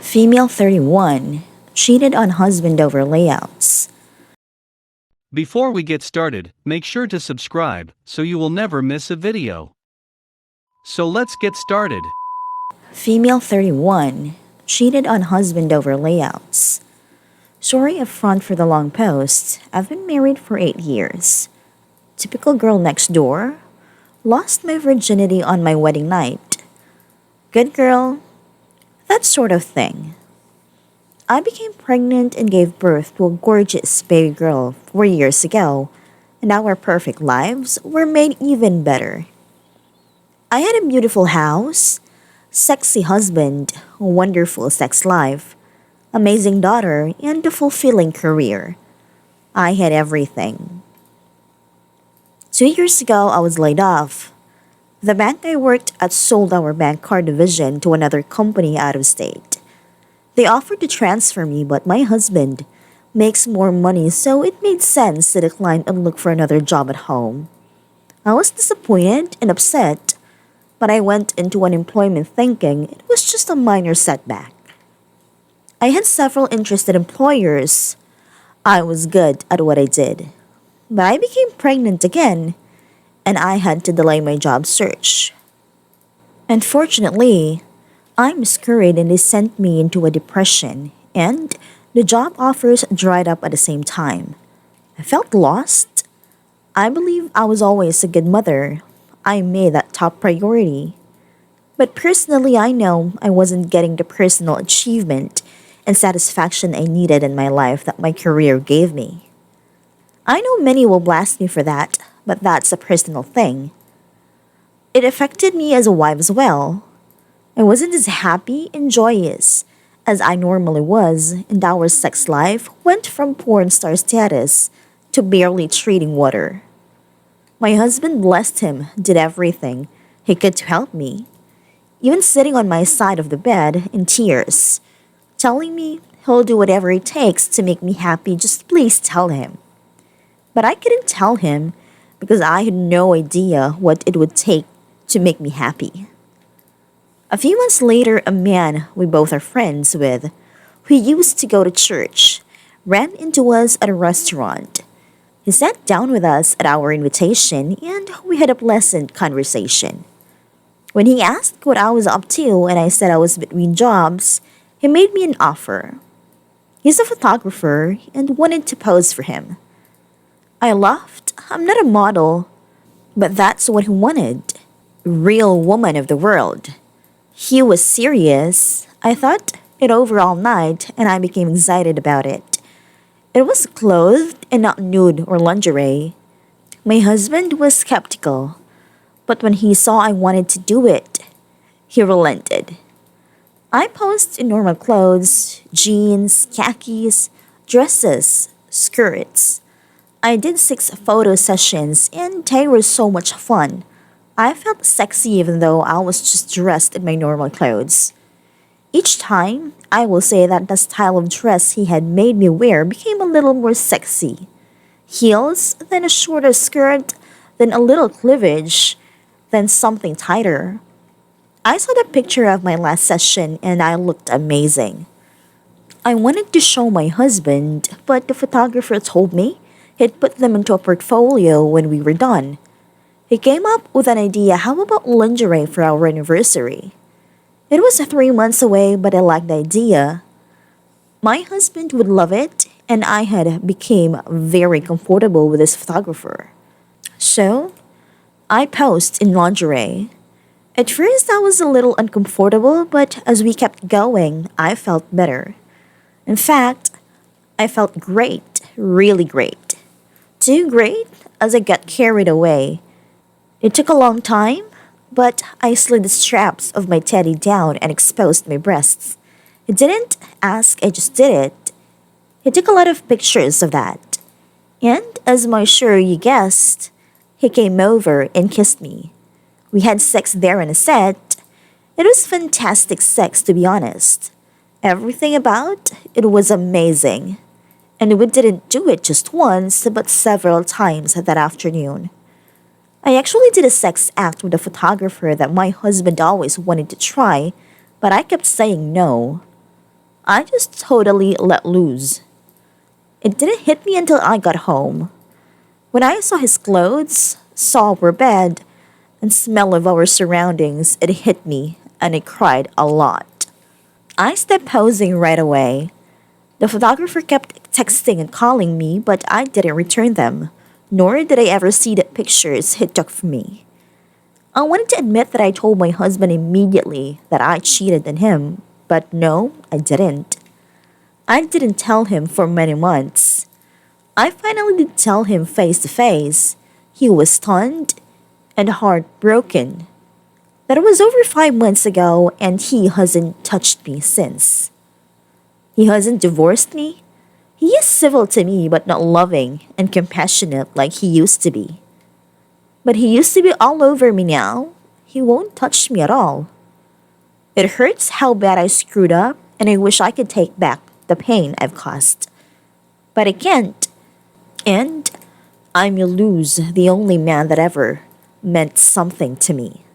Female 31 cheated on husband over layouts. Before we get started, make sure to subscribe so you will never miss a video. So let's get started. Female 31 cheated on husband over layouts. Sorry upfront for the long post. I've been married for 8 years. Typical girl next door. Lost my virginity on my wedding night. Good girl. That sort of thing. I became pregnant and gave birth to a gorgeous baby girl 4 years ago, and our perfect lives were made even better. I had a beautiful house, sexy husband, a wonderful sex life, amazing daughter, and a fulfilling career. I had everything. 2 years ago, I was laid off. The bank I worked at sold our bank card division to another company out of state. They offered to transfer me, but my husband makes more money, so it made sense to decline and look for another job at home. I was disappointed and upset, but I went into unemployment thinking it was just a minor setback. I had several interested employers. I was good at what I did. But I became pregnant again, and I had to delay my job search. Unfortunately, I miscarried and they sent me into a depression, and the job offers dried up at the same time. I felt lost. I believe I was always a good mother. I made that top priority. But personally, I know I wasn't getting the personal achievement and satisfaction I needed in my life that my career gave me. I know many will blast me for that, but that's a personal thing. It affected me as a wife as well. I wasn't as happy and joyous as I normally was, and our sex life went from porn star status to barely treating water. My husband, blessed him, did everything he could to help me, even sitting on my side of the bed in tears, telling me he'll do whatever it takes to make me happy, just please tell him. But I couldn't tell him because I had no idea what it would take to make me happy. A few months later, a man we both are friends with, who used to go to church, ran into us at a restaurant. He sat down with us at our invitation and we had a pleasant conversation. When he asked what I was up to and I said I was between jobs, he made me an offer. He's a photographer and wanted to pose for him. I laughed. I'm not a model, but that's what he wanted. Real woman of the world. He was serious. I thought it over all night and I became excited about it. It was clothed and not nude or lingerie. My husband was skeptical, but when he saw I wanted to do it, he relented. I posed in normal clothes, jeans, khakis, dresses, skirts. I did 6 photo sessions and they were so much fun. I felt sexy even though I was just dressed in my normal clothes. Each time, I will say that the style of dress he had made me wear became a little more sexy. Heels, then a shorter skirt, then a little cleavage, then something tighter. I saw the picture of my last session and I looked amazing. I wanted to show my husband, but the photographer told me he'd put them into a portfolio when we were done. He came up with an idea, how about lingerie for our anniversary? It was 3 months away, but I liked the idea. My husband would love it, and I had became very comfortable with this photographer. So, I posed in lingerie. At first, I was a little uncomfortable, but as we kept going, I felt better. In fact, I felt great, really great. Too great as I got carried away. It took a long time, but I slid the straps of my teddy down and exposed my breasts. He didn't ask, I just did it. He took a lot of pictures of that. And as I'm sure you guessed, he came over and kissed me. We had sex there on a set. It was fantastic sex, to be honest. Everything about it was amazing. And we didn't do it just once, but several times that afternoon. I actually did a sex act with a photographer that my husband always wanted to try, but I kept saying no. I just totally let loose. It didn't hit me until I got home. When I saw his clothes, saw our bed, and smell of our surroundings, it hit me and I cried a lot. I stopped posing right away. The photographer kept texting and calling me, but I didn't return them, nor did I ever see the pictures he took for me. I wanted to admit that I told my husband immediately that I cheated on him, but no, I didn't. I didn't tell him for many months. I finally did tell him face to face. He was stunned and heartbroken. That was over 5 months ago, and he hasn't touched me since. He hasn't divorced me. He is civil to me, but not loving and compassionate like he used to be. But he used to be all over me now. He won't touch me at all. It hurts how bad I screwed up, and I wish I could take back the pain I've caused. But I can't. And I may lose the only man that ever meant something to me.